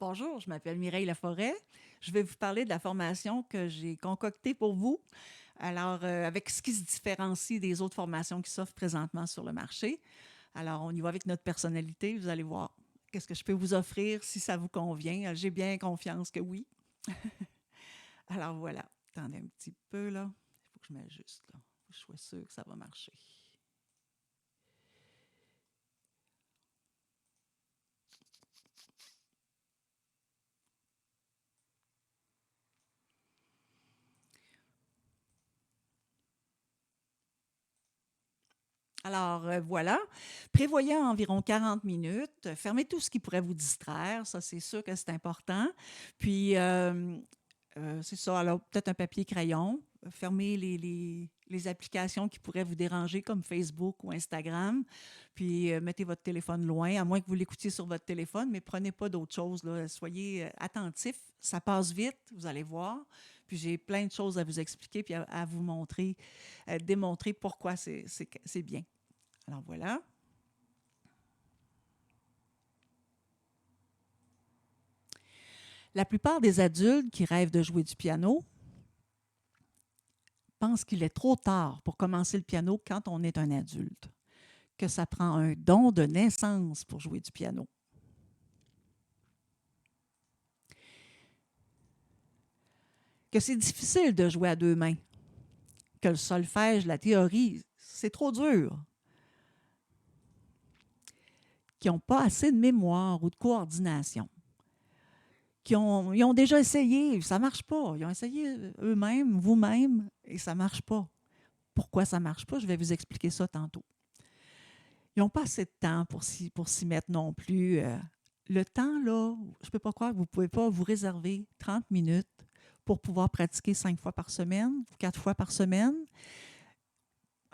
Bonjour, je m'appelle Mireille Laforêt. Je vais vous parler de la formation que j'ai concoctée pour vous. Alors, avec ce qui se différencie des autres formations qui s'offrent présentement sur le marché. Alors, on y va avec notre personnalité. Vous allez voir qu'est-ce que je peux vous offrir si ça vous convient. J'ai bien confiance que oui. Alors, voilà. Attendez un petit peu, là. Il faut que je m'ajuste, là. Faut que je sois sûre que ça va marcher. Alors, voilà. Prévoyez environ 40 minutes. Fermez tout ce qui pourrait vous distraire. Ça, c'est sûr que c'est important. Puis, c'est ça. Alors, peut-être un papier crayon. Fermez les applications qui pourraient vous déranger, comme Facebook ou Instagram. Puis, mettez votre téléphone loin, à moins que vous l'écoutiez sur votre téléphone, mais prenez pas d'autres choses, là. Soyez attentifs. Ça passe vite, vous allez voir. Puis, j'ai plein de choses à vous expliquer puis à vous montrer, démontrer pourquoi c'est bien. Alors, voilà. La plupart des adultes qui rêvent de jouer du piano pensent qu'il est trop tard pour commencer le piano quand on est un adulte, que ça prend un don de naissance pour jouer du piano, que c'est difficile de jouer à deux mains, que le solfège, la théorie, c'est trop dur, qu'ils n'ont pas assez de mémoire ou de coordination, ils ont déjà essayé, ça ne marche pas. Ils ont essayé eux-mêmes, vous-même, et ça ne marche pas. Pourquoi ça ne marche pas? Je vais vous expliquer ça tantôt. Ils n'ont pas assez de temps pour s'y mettre non plus. Le temps, là, je ne peux pas croire que vous ne pouvez pas vous réserver 30 minutes pour pouvoir pratiquer 5 fois par semaine, 4 fois par semaine.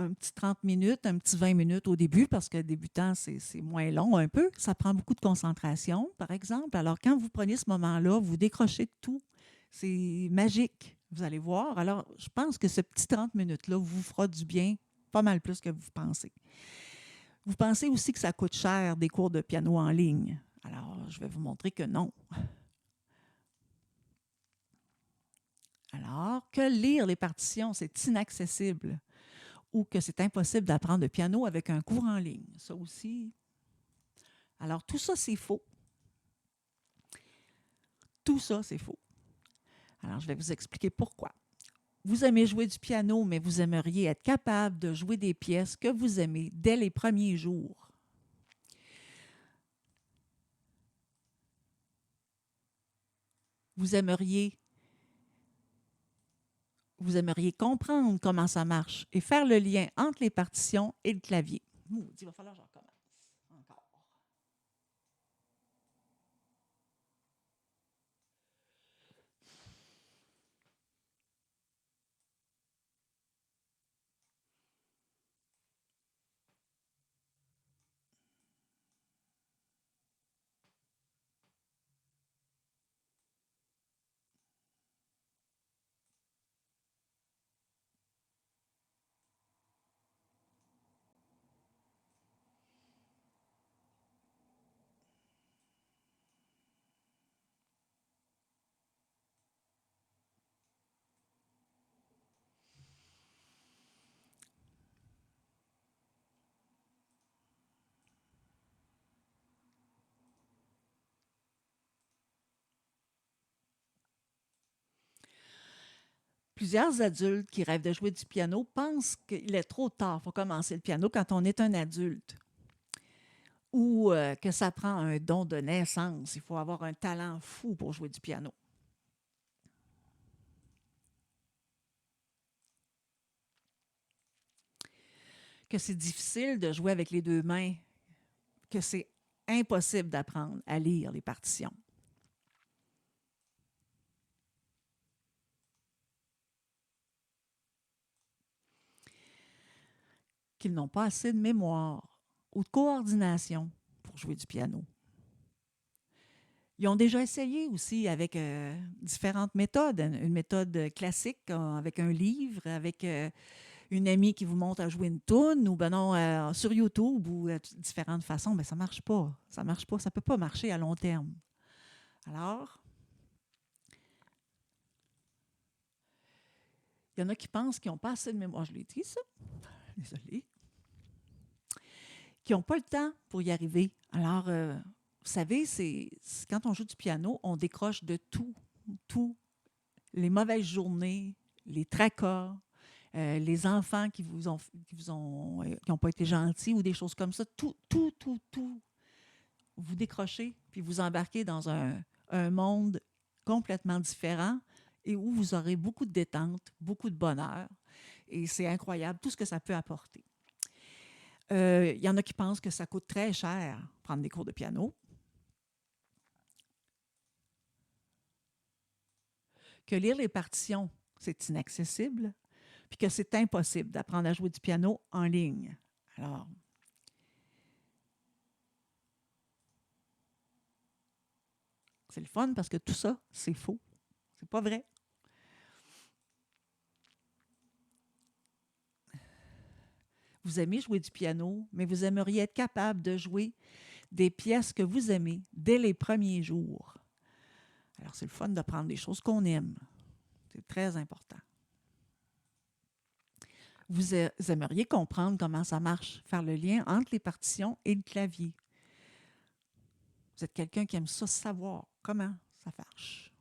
Un petit 30 minutes, un petit 20 minutes au début, parce que débutant, c'est moins long un peu. Ça prend beaucoup de concentration, par exemple. Alors, quand vous prenez ce moment-là, vous décrochez de tout. C'est magique, vous allez voir. Alors, je pense que ce petit 30 minutes-là vous fera du bien, pas mal plus que vous pensez. Vous pensez aussi que ça coûte cher des cours de piano en ligne. Alors, je vais vous montrer que non. Alors, que lire les partitions, c'est inaccessible ou que c'est impossible d'apprendre le piano avec un cours en ligne. Ça aussi. Alors, tout ça, c'est faux. Tout ça, c'est faux. Alors, je vais vous expliquer pourquoi. Vous aimez jouer du piano, mais vous aimeriez être capable de jouer des pièces que vous aimez dès les premiers jours. Vous aimeriez Vous aimeriez comprendre comment ça marche et faire le lien entre les partitions et le clavier. Il va falloir que je recommence encore. Plusieurs adultes qui rêvent de jouer du piano pensent qu'il est trop tard pour commencer le piano quand on est un adulte ou que ça prend un don de naissance. Il faut avoir un talent fou pour jouer du piano. Que c'est difficile de jouer avec les deux mains, que c'est impossible d'apprendre à lire les partitions. Qu'ils n'ont pas assez de mémoire ou de coordination pour jouer du piano. Ils ont déjà essayé aussi avec différentes méthodes. Une méthode classique avec un livre, avec une amie qui vous montre à jouer une toune ou ben non, sur YouTube ou différentes façons. Mais ça ne marche pas. Ça marche pas. Ça ne peut pas marcher à long terme. Alors, il y en a qui pensent qu'ils n'ont pas assez de mémoire. Je l'ai dit, ça. Désolée. Qui n'ont pas le temps pour y arriver. Alors, vous savez, quand on joue du piano, on décroche de tout. Les mauvaises journées, les tracas, les enfants qui ont pas été gentils ou des choses comme ça. Tout. Vous décrochez, puis vous embarquez dans un monde complètement différent et où vous aurez beaucoup de détente, beaucoup de bonheur. Et c'est incroyable, tout ce que ça peut apporter. Il y en a qui pensent que ça coûte très cher prendre des cours de piano, que lire les partitions, c'est inaccessible, puis que c'est impossible d'apprendre à jouer du piano en ligne. Alors, c'est le fun parce que tout ça, c'est faux. C'est pas vrai. Vous aimez jouer du piano, mais vous aimeriez être capable de jouer des pièces que vous aimez dès les premiers jours. Alors, c'est le fun d'apprendre des choses qu'on aime. C'est très important. Vous aimeriez comprendre comment ça marche, faire le lien entre les partitions et le clavier. Vous êtes quelqu'un qui aime ça, savoir comment ça marche.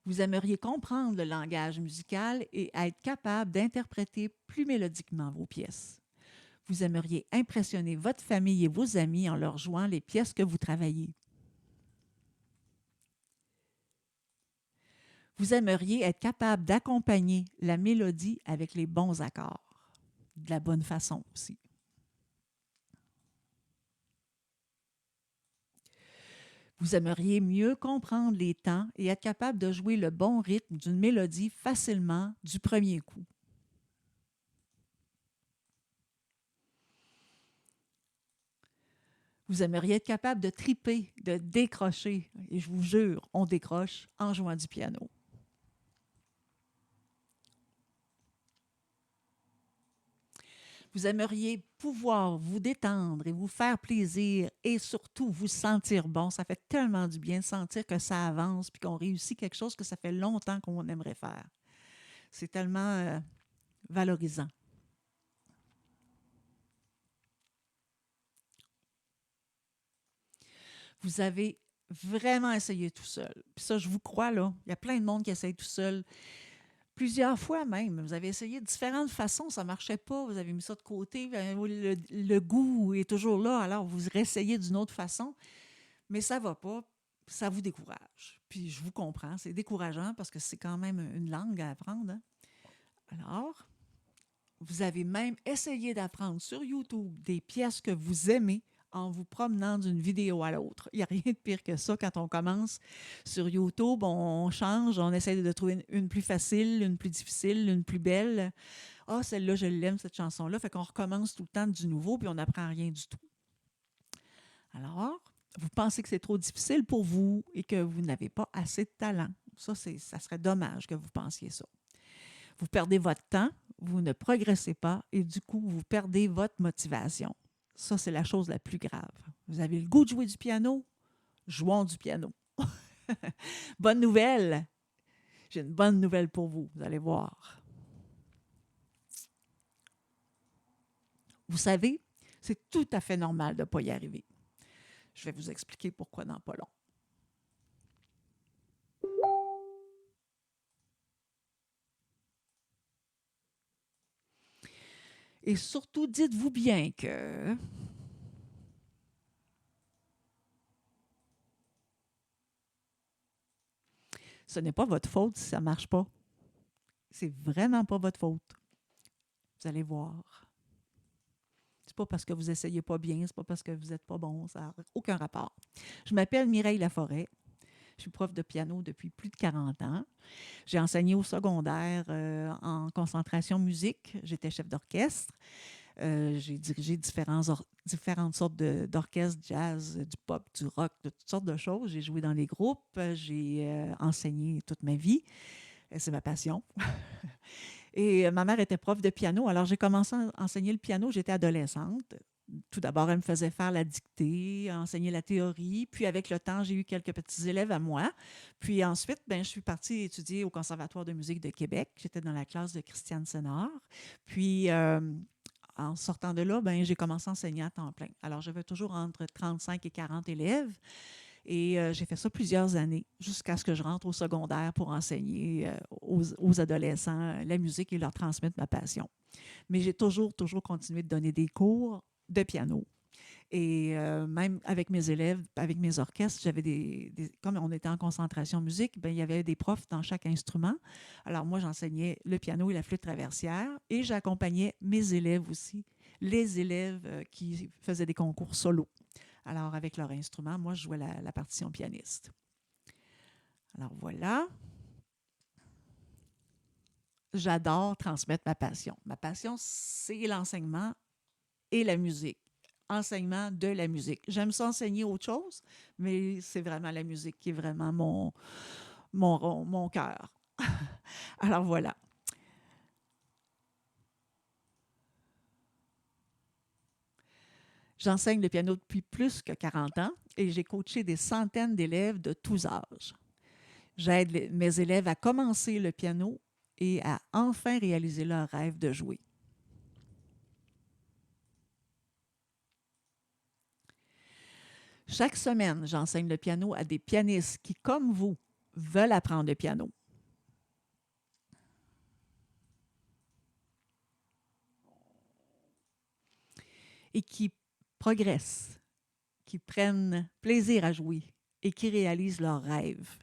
Vous aimeriez comprendre le langage musical et être capable d'interpréter plus mélodiquement vos pièces. Vous aimeriez impressionner votre famille et vos amis en leur jouant les pièces que vous travaillez. Vous aimeriez être capable d'accompagner la mélodie avec les bons accords, de la bonne façon aussi. Vous aimeriez mieux comprendre les temps et être capable de jouer le bon rythme d'une mélodie facilement du premier coup. Vous aimeriez être capable de triper, de décrocher. Et je vous jure, on décroche en jouant du piano. Vous aimeriez pouvoir vous détendre et vous faire plaisir et surtout vous sentir bon. Ça fait tellement du bien de sentir que ça avance puis qu'on réussit quelque chose que ça fait longtemps qu'on aimerait faire. C'est tellement valorisant. Vous avez vraiment essayé tout seul. Puis ça, je vous crois, là. Il y a plein de monde qui essaye tout seul. Plusieurs fois même. Vous avez essayé de différentes façons, ça ne marchait pas. Vous avez mis ça de côté. Le goût est toujours là, alors vous réessayez d'une autre façon. Mais ça ne va pas. Ça vous décourage. Puis je vous comprends, c'est décourageant parce que c'est quand même une langue à apprendre. Hein? Alors, vous avez même essayé d'apprendre sur YouTube des pièces que vous aimez en vous promenant d'une vidéo à l'autre. Il n'y a rien de pire que ça quand on commence sur YouTube, on change, on essaie de trouver une plus facile, une plus difficile, une plus belle. Ah, celle-là, je l'aime, cette chanson-là. Fait qu'on recommence tout le temps du nouveau, puis on n'apprend rien du tout. Alors, vous pensez que c'est trop difficile pour vous et que vous n'avez pas assez de talent. Ça serait dommage que vous pensiez ça. Vous perdez votre temps, vous ne progressez pas et du coup, vous perdez votre motivation. Ça, c'est la chose la plus grave. Vous avez le goût de jouer du piano? Jouons du piano. Bonne nouvelle! J'ai une bonne nouvelle pour vous, vous allez voir. Vous savez, c'est tout à fait normal de ne pas y arriver. Je vais vous expliquer pourquoi dans pas long. Et surtout, dites-vous bien que ce n'est pas votre faute si ça ne marche pas. C'est vraiment pas votre faute. Vous allez voir. C'est pas parce que vous essayez pas bien, c'est pas parce que vous n'êtes pas bon, ça n'a aucun rapport. Je m'appelle Mireille Laforêt. Je suis prof de piano depuis plus de 40 ans. J'ai enseigné au secondaire en concentration musique. J'étais chef d'orchestre. J'ai dirigé différentes sortes d'orchestres, jazz, du pop, du rock, de toutes sortes de choses. J'ai joué dans les groupes. J'ai enseigné toute ma vie. C'est ma passion. Et ma mère était prof de piano. Alors, j'ai commencé à enseigner le piano. J'étais adolescente. tout d'abord, elle me faisait faire la dictée, enseigner la théorie. Puis, avec le temps, j'ai eu quelques petits élèves à moi. Puis ensuite, ben, je suis partie étudier au Conservatoire de musique de Québec. J'étais dans la classe de Christiane Sénard. Puis, en sortant de là, ben, j'ai commencé à enseigner à temps plein. Alors, j'avais toujours entre 35 et 40 élèves. Et j'ai fait ça plusieurs années, jusqu'à ce que je rentre au secondaire pour enseigner aux adolescents la musique et leur transmettre ma passion. Mais j'ai toujours continué de donner des cours de piano. Et même avec mes élèves, avec mes orchestres, j'avais comme on était en concentration musique, ben, il y avait des profs dans chaque instrument. Alors moi, j'enseignais le piano et la flûte traversière et j'accompagnais mes élèves aussi, les élèves qui faisaient des concours solo. Alors avec leur instrument, moi, je jouais la partition pianiste. Alors voilà, j'adore transmettre ma passion. Ma passion, c'est l'enseignement et la musique. Enseignement de la musique. J'aime ça enseigner autre chose, mais c'est vraiment la musique qui est vraiment mon cœur. Alors voilà. J'enseigne le piano depuis plus que 40 ans et j'ai coaché des centaines d'élèves de tous âges. J'aide mes élèves à commencer le piano et à enfin réaliser leur rêve de jouer. Chaque semaine, j'enseigne le piano à des pianistes qui, comme vous, veulent apprendre le piano. Et qui progressent, qui prennent plaisir à jouer et qui réalisent leurs rêves.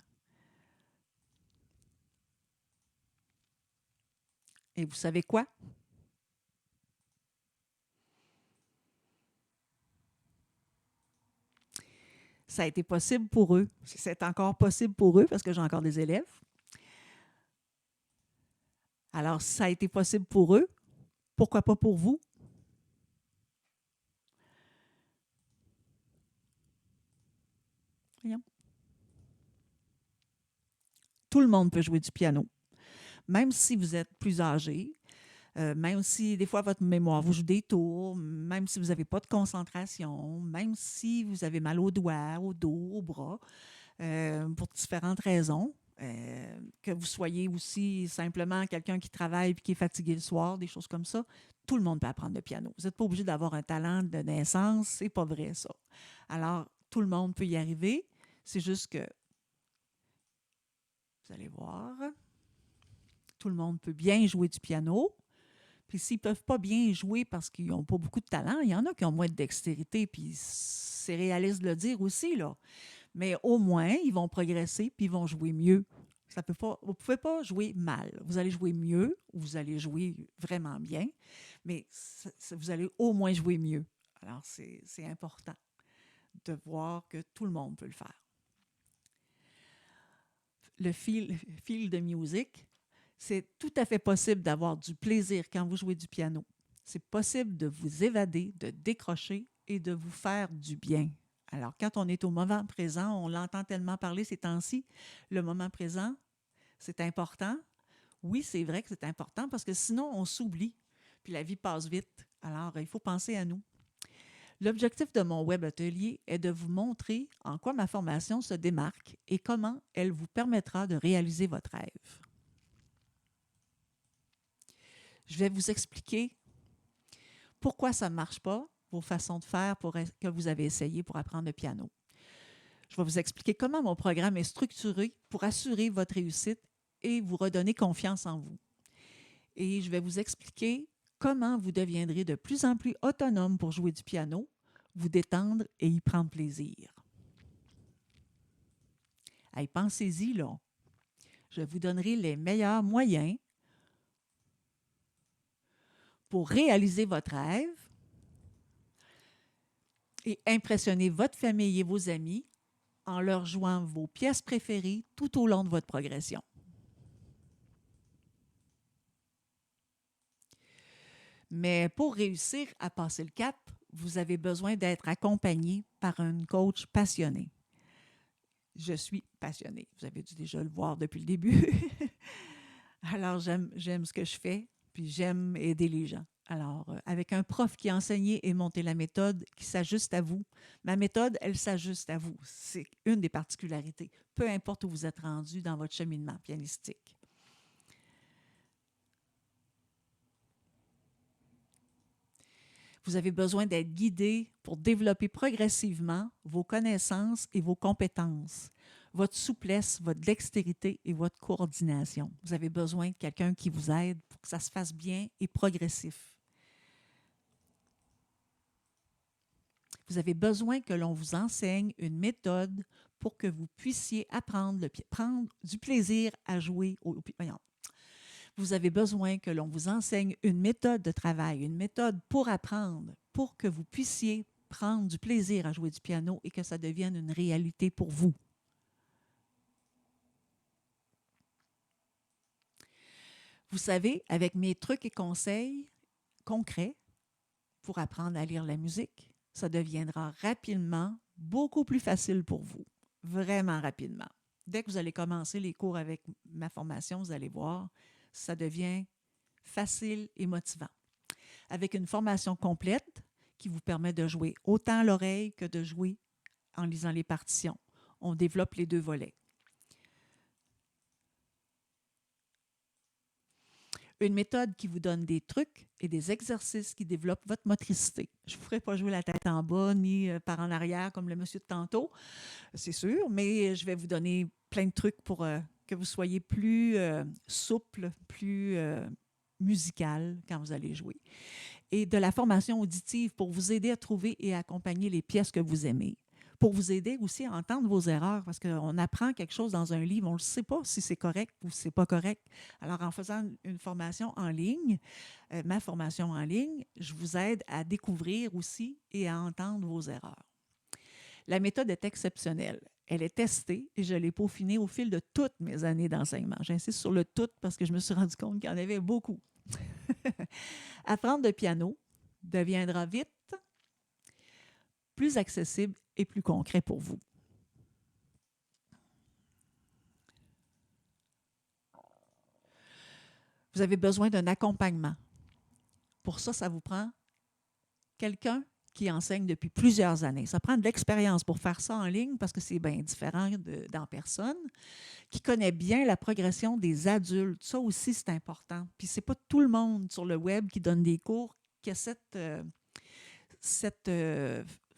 Et vous savez quoi? Ça a été possible pour eux. C'est encore possible pour eux parce que j'ai encore des élèves. Alors, ça a été possible pour eux. Pourquoi pas pour vous? Voyons. Tout le monde peut jouer du piano. Même si vous êtes plus âgé, même si des fois votre mémoire vous joue des tours, même si vous n'avez pas de concentration, même si vous avez mal aux doigts, au dos, au bras, pour différentes raisons. Que vous soyez aussi simplement quelqu'un qui travaille et qui est fatigué le soir, des choses comme ça, tout le monde peut apprendre le piano. Vous n'êtes pas obligé d'avoir un talent de naissance, c'est pas vrai ça. Alors, tout le monde peut y arriver, c'est juste que, vous allez voir, tout le monde peut bien jouer du piano, puis s'ils ne peuvent pas bien jouer parce qu'ils n'ont pas beaucoup de talent, il y en a qui ont moins de dextérité, puis c'est réaliste de le dire aussi, là. Mais au moins, ils vont progresser puis ils vont jouer mieux. Ça peut pas, vous ne pouvez pas jouer mal. Vous allez jouer mieux ou vous allez jouer vraiment bien, mais vous allez au moins jouer mieux. Alors, c'est important de voir que tout le monde peut le faire. Le feel de musique, c'est tout à fait possible d'avoir du plaisir quand vous jouez du piano. C'est possible de vous évader, de décrocher et de vous faire du bien. Alors, quand on est au moment présent, on l'entend tellement parler ces temps-ci, le moment présent, c'est important. Oui, c'est vrai que c'est important parce que sinon, on s'oublie, puis la vie passe vite. Alors, il faut penser à nous. L'objectif de mon web atelier est de vous montrer en quoi ma formation se démarque et comment elle vous permettra de réaliser votre rêve. Je vais vous expliquer pourquoi ça ne marche pas, vos façons de faire que vous avez essayé pour apprendre le piano. Je vais vous expliquer comment mon programme est structuré pour assurer votre réussite et vous redonner confiance en vous. Et je vais vous expliquer comment vous deviendrez de plus en plus autonome pour jouer du piano, vous détendre et y prendre plaisir. Hey, pensez-y, là. Je vous donnerai les meilleurs moyens pour réaliser votre rêve et impressionner votre famille et vos amis en leur jouant vos pièces préférées tout au long de votre progression. Mais pour réussir à passer le cap, vous avez besoin d'être accompagné par un coach passionné. Je suis passionnée. Vous avez dû déjà le voir depuis le début. Alors, j'aime ce que je fais, puis j'aime aider les gens. Alors, avec un prof qui a enseigné et monté la méthode qui s'ajuste à vous, ma méthode, elle s'ajuste à vous. C'est une des particularités, peu importe où vous êtes rendu dans votre cheminement pianistique. Vous avez besoin d'être guidé pour développer progressivement vos connaissances et vos compétences, votre souplesse, votre dextérité et votre coordination. Vous avez besoin de quelqu'un qui vous aide pour que ça se fasse bien et progressif. Vous avez besoin que l'on vous enseigne une méthode pour que vous puissiez apprendre, prendre du plaisir à jouer au piano. Vous avez besoin que l'on vous enseigne une méthode de travail, une méthode pour apprendre, pour que vous puissiez prendre du plaisir à jouer du piano et que ça devienne une réalité pour vous. Vous savez, avec mes trucs et conseils concrets pour apprendre à lire la musique, ça deviendra rapidement beaucoup plus facile pour vous. Vraiment rapidement. Dès que vous allez commencer les cours avec ma formation, vous allez voir, ça devient facile et motivant. Avec une formation complète qui vous permet de jouer autant à l'oreille que de jouer en lisant les partitions. On développe les deux volets. Une méthode qui vous donne des trucs et des exercices qui développent votre motricité. Je ne vous ferai pas jouer la tête en bas ni par en arrière comme le monsieur de tantôt, c'est sûr, mais je vais vous donner plein de trucs pour que vous soyez plus souple, plus musical quand vous allez jouer. Et de la formation auditive pour vous aider à trouver et accompagner les pièces que vous aimez. Pour vous aider aussi à entendre vos erreurs, parce qu'on apprend quelque chose dans un livre, on ne sait pas si c'est correct ou si ce n'est pas correct. Alors, en faisant une formation en ligne, ma formation en ligne, je vous aide à découvrir aussi et à entendre vos erreurs. La méthode est exceptionnelle. Elle est testée et je l'ai peaufinée au fil de toutes mes années d'enseignement. J'insiste sur le tout parce que je me suis rendu compte qu'il y en avait beaucoup. Apprendre le piano deviendra vite plus accessible et plus concret pour vous. Vous avez besoin d'un accompagnement. Pour ça, ça vous prend quelqu'un qui enseigne depuis plusieurs années. Ça prend de l'expérience pour faire ça en ligne parce que c'est bien différent d'en personne, qui connaît bien la progression des adultes. Ça aussi, c'est important. Puis c'est pas tout le monde sur le web qui donne des cours qui a cette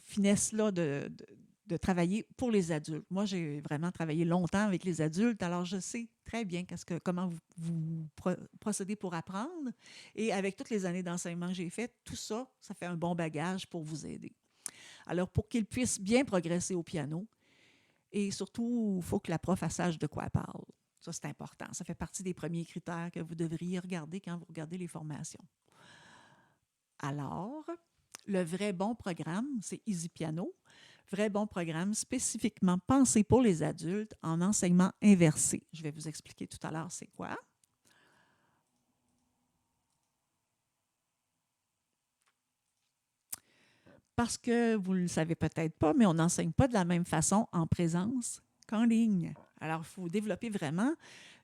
finesse-là de travailler pour les adultes. Moi, j'ai vraiment travaillé longtemps avec les adultes, alors je sais très bien comment vous procédez pour apprendre. Et avec toutes les années d'enseignement que j'ai fait, tout ça, ça fait un bon bagage pour vous aider. Alors, pour qu'ils puissent bien progresser au piano, et surtout, il faut que la prof sache de quoi elle parle. Ça, c'est important. Ça fait partie des premiers critères que vous devriez regarder quand vous regardez les formations. Alors, le vrai bon programme, c'est Easy Piano. Vrai bon programme spécifiquement pensé pour les adultes en enseignement inversé. Je vais vous expliquer tout à l'heure c'est quoi. Parce que vous ne le savez peut-être pas, mais on n'enseigne pas de la même façon en présence qu'en ligne. Alors, il faut développer vraiment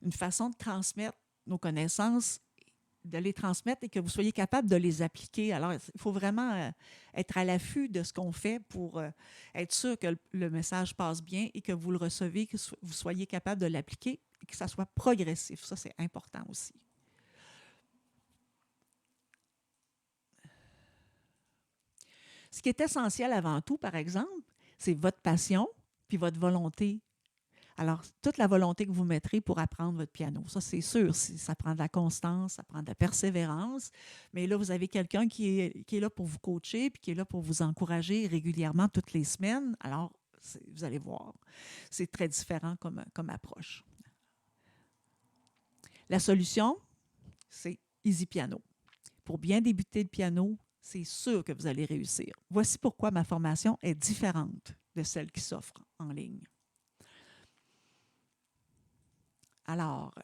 une façon de transmettre nos connaissances, de les transmettre et que vous soyez capable de les appliquer. Alors, il faut vraiment être à l'affût de ce qu'on fait pour être sûr que le message passe bien et que vous le recevez, que vous soyez capable de l'appliquer et que ça soit progressif. Ça, c'est important aussi. Ce qui est essentiel avant tout, par exemple, c'est votre passion puis votre volonté. Alors, toute la volonté que vous mettrez pour apprendre votre piano, ça c'est sûr, ça prend de la constance, ça prend de la persévérance, mais là, vous avez quelqu'un qui est là pour vous coacher, puis qui est là pour vous encourager régulièrement toutes les semaines. Alors, vous allez voir, c'est très différent comme approche. La solution, c'est Easy Piano. Pour bien débuter le piano, c'est sûr que vous allez réussir. Voici pourquoi ma formation est différente de celle qui s'offre en ligne. Alors,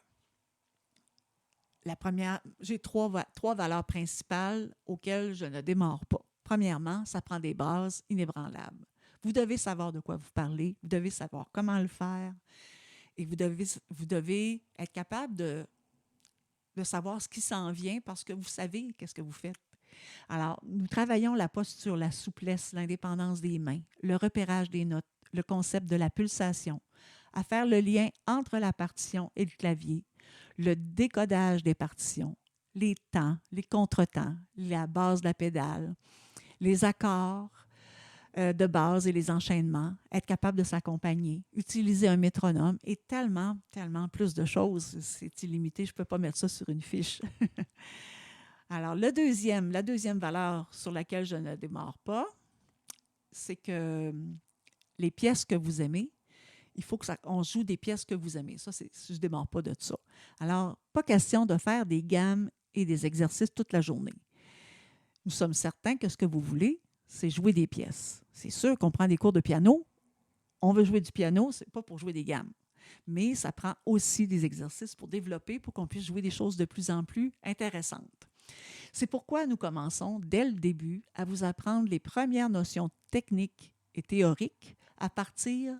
la première, j'ai trois valeurs principales auxquelles je ne démarre pas. Premièrement, ça prend des bases inébranlables. Vous devez savoir de quoi vous parlez, vous devez savoir comment le faire et vous devez être capable de savoir ce qui s'en vient parce que vous savez qu'est-ce que vous faites. Alors, nous travaillons la posture, la souplesse, l'indépendance des mains, le repérage des notes, le concept de la pulsation, à faire le lien entre la partition et le clavier, le décodage des partitions, les temps, les contretemps, la base de la pédale, les accords de base et les enchaînements, être capable de s'accompagner, utiliser un métronome et tellement, tellement plus de choses. C'est illimité, je ne peux pas mettre ça sur une fiche. Alors, la deuxième valeur sur laquelle je ne démarre pas, c'est que les pièces que vous aimez, il faut qu'on joue des pièces que vous aimez. Ça, je ne démarre pas de ça. Alors, pas question de faire des gammes et des exercices toute la journée. Nous sommes certains que ce que vous voulez, c'est jouer des pièces. C'est sûr qu'on prend des cours de piano. On veut jouer du piano, ce n'est pas pour jouer des gammes. Mais ça prend aussi des exercices pour développer, pour qu'on puisse jouer des choses de plus en plus intéressantes. C'est pourquoi nous commençons dès le début à vous apprendre les premières notions techniques et théoriques à partir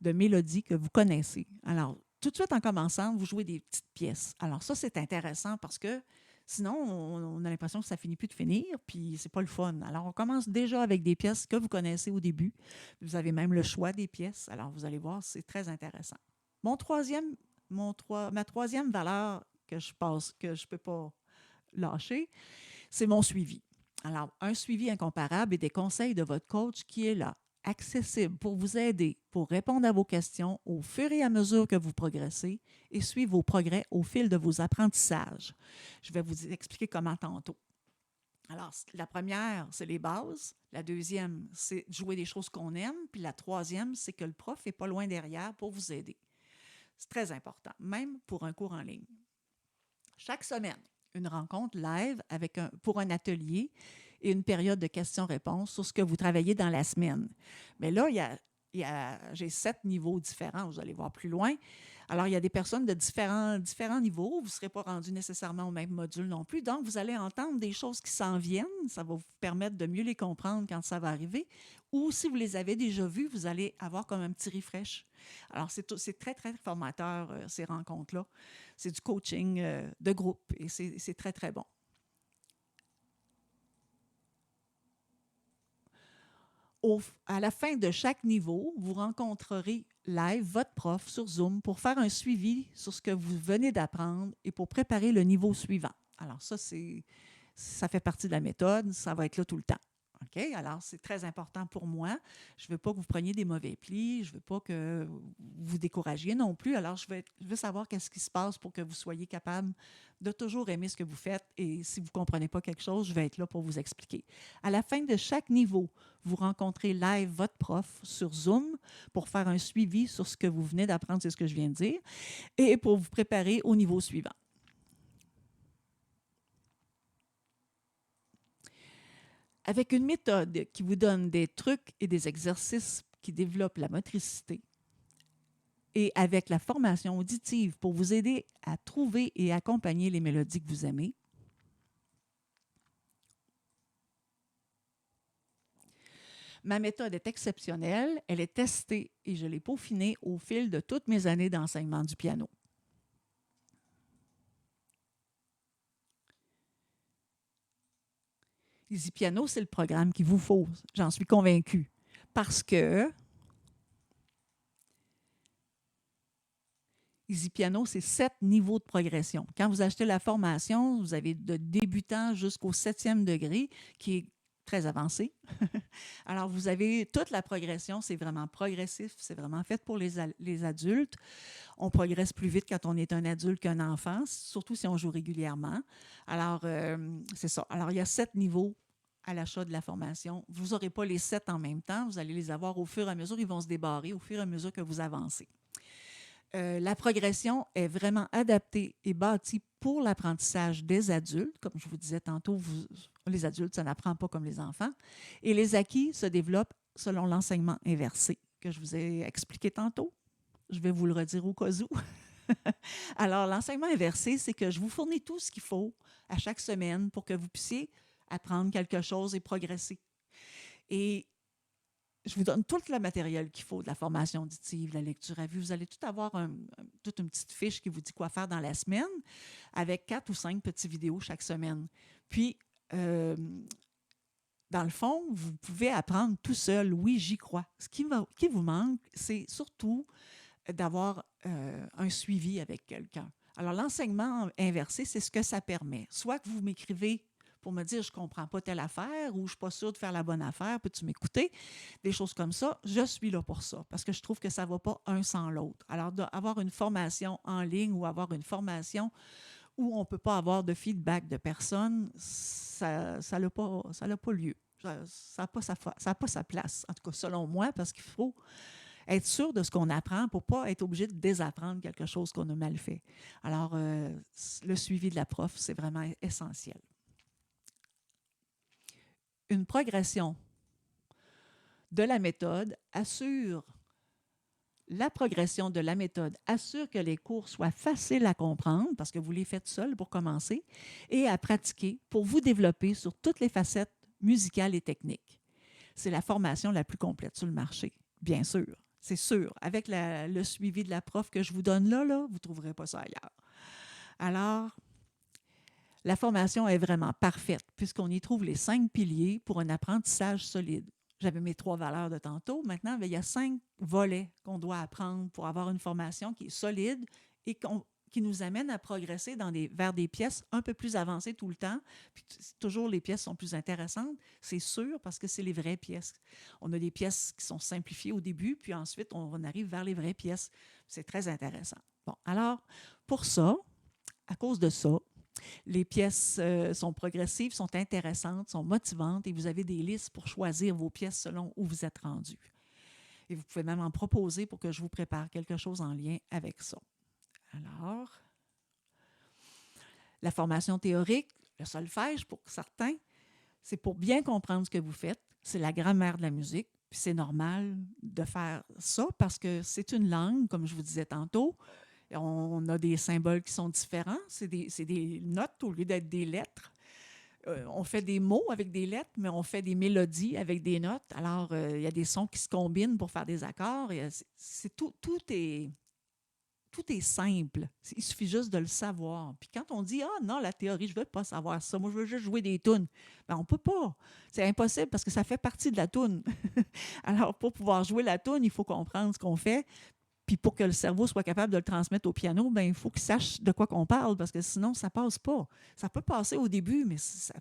de mélodies que vous connaissez. Alors, tout de suite en commençant, vous jouez des petites pièces. Alors ça, c'est intéressant parce que sinon, on a l'impression que ça finit plus de finir, puis c'est pas le fun. Alors, on commence déjà avec des pièces que vous connaissez au début. Vous avez même le choix des pièces. Alors, vous allez voir, c'est très intéressant. Ma troisième valeur que je peux pas lâcher, c'est mon suivi. Alors, un suivi incomparable et des conseils de votre coach qui est là, accessible pour vous aider, pour répondre à vos questions au fur et à mesure que vous progressez et suivre vos progrès au fil de vos apprentissages. Je vais vous expliquer comment tantôt. Alors, la première, c'est les bases. La deuxième, c'est jouer des choses qu'on aime. Puis la troisième, c'est que le prof n'est pas loin derrière pour vous aider. C'est très important, même pour un cours en ligne. Chaque semaine, une rencontre live pour un atelier et une période de questions-réponses sur ce que vous travaillez dans la semaine. Mais là, j'ai 7 niveaux différents, vous allez voir plus loin. Alors, il y a des personnes de différents niveaux. Vous ne serez pas rendu nécessairement au même module non plus. Donc, vous allez entendre des choses qui s'en viennent. Ça va vous permettre de mieux les comprendre quand ça va arriver. Ou si vous les avez déjà vues, vous allez avoir comme un petit refresh. Alors, c'est très, très formateur, ces rencontres-là. C'est du coaching de groupe et c'est très, très bon. À la fin de chaque niveau, vous rencontrerez live votre prof sur Zoom pour faire un suivi sur ce que vous venez d'apprendre et pour préparer le niveau suivant. Alors ça fait partie de la méthode, ça va être là tout le temps. OK? Alors, c'est très important pour moi. Je ne veux pas que vous preniez des mauvais plis. Je ne veux pas que vous découragiez non plus. Alors, je veux savoir qu'est-ce qui se passe pour que vous soyez capable de toujours aimer ce que vous faites. Et si vous ne comprenez pas quelque chose, je vais être là pour vous expliquer. À la fin de chaque niveau, vous rencontrez live votre prof sur Zoom pour faire un suivi sur ce que vous venez d'apprendre, c'est ce que je viens de dire, et pour vous préparer au niveau suivant. Avec une méthode qui vous donne des trucs et des exercices qui développent la motricité et avec la formation auditive pour vous aider à trouver et accompagner les mélodies que vous aimez, ma méthode est exceptionnelle, elle est testée et je l'ai peaufinée au fil de toutes mes années d'enseignement du piano. Easy Piano, c'est le programme qu'il vous faut, j'en suis convaincue. Parce que Easy Piano, c'est 7 niveaux de progression. Quand vous achetez la formation, vous avez de débutant jusqu'au 7e degré, qui est très avancé. Alors, vous avez toute la progression, c'est vraiment progressif, c'est vraiment fait pour les adultes. On progresse plus vite quand on est un adulte qu'un enfant, surtout si on joue régulièrement. Alors, c'est ça. Alors, il y a 7 niveaux à l'achat de la formation. Vous n'aurez pas les 7 en même temps, vous allez les avoir au fur et à mesure, ils vont se débarrer au fur et à mesure que vous avancez. La progression est vraiment adaptée et bâtie pour l'apprentissage des adultes. Comme je vous disais tantôt, les adultes, ça n'apprend pas comme les enfants. Et les acquis se développent selon l'enseignement inversé que je vous ai expliqué tantôt. Je vais vous le redire au cas où. Alors, l'enseignement inversé, c'est que je vous fournis tout ce qu'il faut à chaque semaine pour que vous puissiez apprendre quelque chose et progresser. Et je vous donne tout le matériel qu'il faut, de la formation auditive, de la lecture à vue. Vous allez tout avoir toute une petite fiche qui vous dit quoi faire dans la semaine avec 4 ou 5 petites vidéos chaque semaine. Puis, euh, dans le fond, vous pouvez apprendre tout seul. Oui, j'y crois. Qui vous manque, c'est surtout d'avoir un suivi avec quelqu'un. Alors, l'enseignement inversé, c'est ce que ça permet. Soit que vous m'écrivez pour me dire, je ne comprends pas telle affaire ou je ne suis pas sûre de faire la bonne affaire, peux-tu m'écouter? Des choses comme ça, je suis là pour ça, parce que je trouve que ça ne va pas un sans l'autre. Alors, avoir une formation en ligne ou avoir une formation où on ne peut pas avoir de feedback de personne, ça n'a pas lieu. Ça n'a pas sa place, en tout cas selon moi, parce qu'il faut être sûr de ce qu'on apprend pour ne pas être obligé de désapprendre quelque chose qu'on a mal fait. Alors, le suivi de la prof, c'est vraiment essentiel. Une progression de la méthode assure la progression de la méthode assure que les cours soient faciles à comprendre parce que vous les faites seuls pour commencer et à pratiquer pour vous développer sur toutes les facettes musicales et techniques. C'est la formation la plus complète sur le marché, bien sûr. C'est sûr. Avec le suivi de la prof que je vous donne là vous ne trouverez pas ça ailleurs. Alors, la formation est vraiment parfaite puisqu'on y trouve les 5 piliers pour un apprentissage solide. J'avais mes 3 valeurs de tantôt. Maintenant, il y a 5 volets qu'on doit apprendre pour avoir une formation qui est solide et qui nous amène à progresser vers des pièces un peu plus avancées tout le temps. Puis toujours, les pièces sont plus intéressantes, c'est sûr, parce que c'est les vraies pièces. On a des pièces qui sont simplifiées au début, puis ensuite, on arrive vers les vraies pièces. C'est très intéressant. Bon, alors, pour ça, à cause de ça, les pièces sont progressives, sont intéressantes, sont motivantes et vous avez des listes pour choisir vos pièces selon où vous êtes rendu. Et vous pouvez même en proposer pour que je vous prépare quelque chose en lien avec ça. Alors, la formation théorique, le solfège pour certains, c'est pour bien comprendre ce que vous faites. C'est la grammaire de la musique. Puis c'est normal de faire ça parce que c'est une langue, comme je vous disais tantôt. On a des symboles qui sont différents. C'est des notes au lieu d'être des lettres. On fait des mots avec des lettres, mais on fait des mélodies avec des notes. Alors, il y a des sons qui se combinent pour faire des accords. Tout est simple. Il suffit juste de le savoir. Puis quand on dit « Ah non, la théorie, je ne veux pas savoir ça. Moi, je veux juste jouer des tunes. » Bien, on ne peut pas. C'est impossible parce que ça fait partie de la tune. Alors, pour pouvoir jouer la tune, il faut comprendre ce qu'on fait. Puis pour que le cerveau soit capable de le transmettre au piano, bien, il faut qu'il sache de quoi qu'on parle parce que sinon, ça ne passe pas. Ça peut passer au début, mais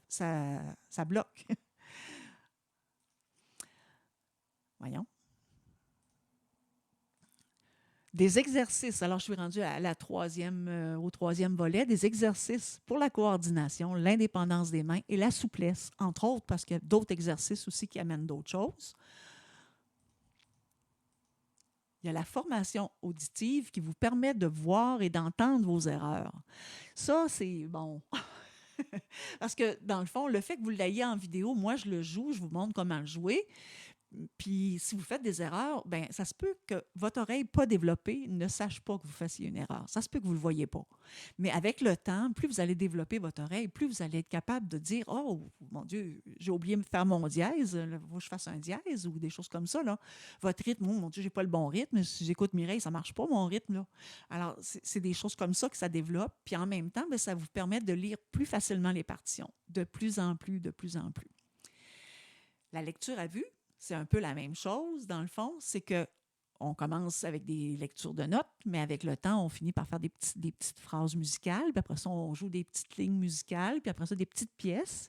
ça bloque. Voyons. Des exercices. Alors, je suis rendue au troisième volet. Des exercices pour la coordination, l'indépendance des mains et la souplesse, entre autres, parce qu'il y a d'autres exercices aussi qui amènent d'autres choses. Il y a la formation auditive qui vous permet de voir et d'entendre vos erreurs. Ça, c'est bon. Parce que, dans le fond, le fait que vous l'ayez en vidéo, moi, je le joue, je vous montre comment le jouer. Puis, si vous faites des erreurs, bien, ça se peut que votre oreille pas développée ne sache pas que vous fassiez une erreur. Ça se peut que vous ne le voyez pas. Mais avec le temps, plus vous allez développer votre oreille, plus vous allez être capable de dire « Oh, mon Dieu, j'ai oublié de faire mon dièse, il faut que je fasse un dièse » ou des choses comme ça. Là. Votre rythme, « Oh, mon Dieu, j'ai pas le bon rythme. Si j'écoute Mireille, ça marche pas, mon rythme. » Là. Alors, c'est des choses comme ça que ça développe. Puis en même temps, bien, ça vous permet de lire plus facilement les partitions, de plus en plus, de plus en plus. La lecture à vue, c'est un peu la même chose, dans le fond. C'est que on commence avec des lectures de notes, mais avec le temps, on finit par faire des petites phrases musicales, puis après ça, on joue des petites lignes musicales, puis après ça, des petites pièces.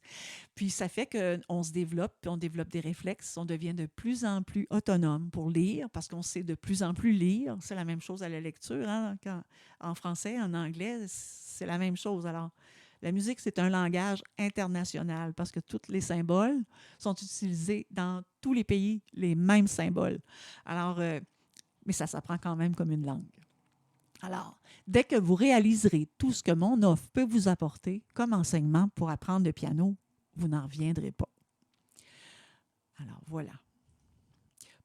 Puis ça fait qu'on se développe, puis on développe des réflexes, on devient de plus en plus autonome pour lire, parce qu'on sait de plus en plus lire. C'est la même chose à la lecture, hein? En français, en anglais, c'est la même chose. Alors, la musique, c'est un langage international parce que tous les symboles sont utilisés dans tous les pays, les mêmes symboles. Alors, mais ça s'apprend quand même comme une langue. Alors, dès que vous réaliserez tout ce que mon offre peut vous apporter comme enseignement pour apprendre le piano, vous n'en reviendrez pas. Alors, voilà.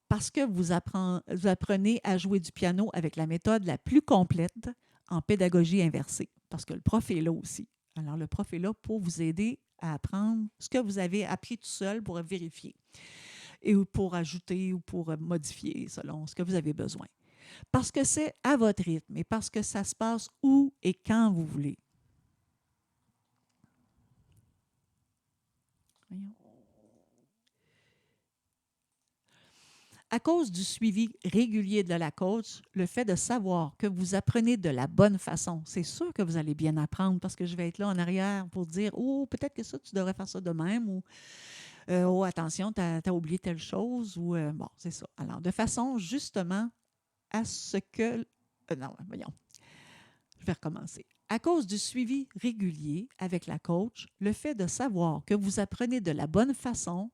Parce que vous apprenez à jouer du piano avec la méthode la plus complète en pédagogie inversée, parce que le prof est là aussi. Alors, le prof est là pour vous aider à apprendre ce que vous avez appris tout seul pour vérifier et pour ajouter ou pour modifier selon ce que vous avez besoin. Parce que c'est à votre rythme et parce que ça se passe où et quand vous voulez. À cause du suivi régulier de la coach, le fait de savoir que vous apprenez de la bonne façon, c'est sûr que vous allez bien apprendre parce que je vais être là en arrière pour dire, oh, peut-être que ça, tu devrais faire ça de même, ou oh, attention, tu as oublié telle chose, ou bon, c'est ça. Alors, de façon justement à ce que... non, voyons, je vais recommencer. À cause du suivi régulier avec la coach, le fait de savoir que vous apprenez de la bonne façon,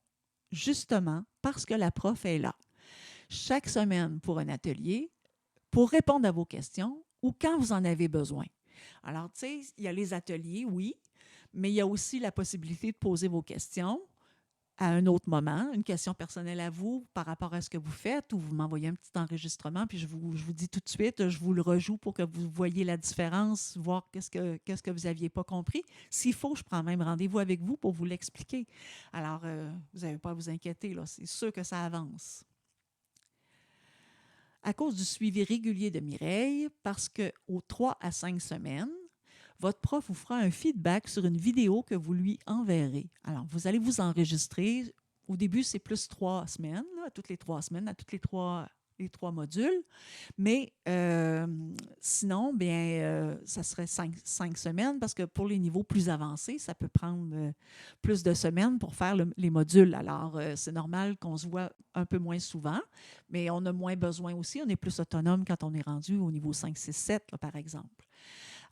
justement parce que la prof est là chaque semaine pour un atelier, pour répondre à vos questions ou quand vous en avez besoin. Alors, tu sais, il y a les ateliers, oui, mais il y a aussi la possibilité de poser vos questions à un autre moment, une question personnelle à vous par rapport à ce que vous faites, ou vous m'envoyez un petit enregistrement, puis je vous dis tout de suite, je vous le rejoue pour que vous voyez la différence, voir qu'est-ce que vous n'aviez pas compris. S'il faut, je prends même rendez-vous avec vous pour vous l'expliquer. Alors, vous n'avez pas à vous inquiéter, là, c'est sûr que ça avance. À cause du suivi régulier de Mireille, parce qu'aux 3 à 5 semaines, votre prof vous fera un feedback sur une vidéo que vous lui enverrez. Alors, vous allez vous enregistrer. Au début, c'est plus 3 semaines, là, toutes les 3 semaines, à toutes les trois modules. Mais sinon, bien, ça serait 5 semaines parce que pour les niveaux plus avancés, ça peut prendre plus de semaines pour faire les modules. Alors, c'est normal qu'on se voit un peu moins souvent, mais on a moins besoin aussi. On est plus autonome quand on est rendu au niveau 5, 6, 7, là, par exemple.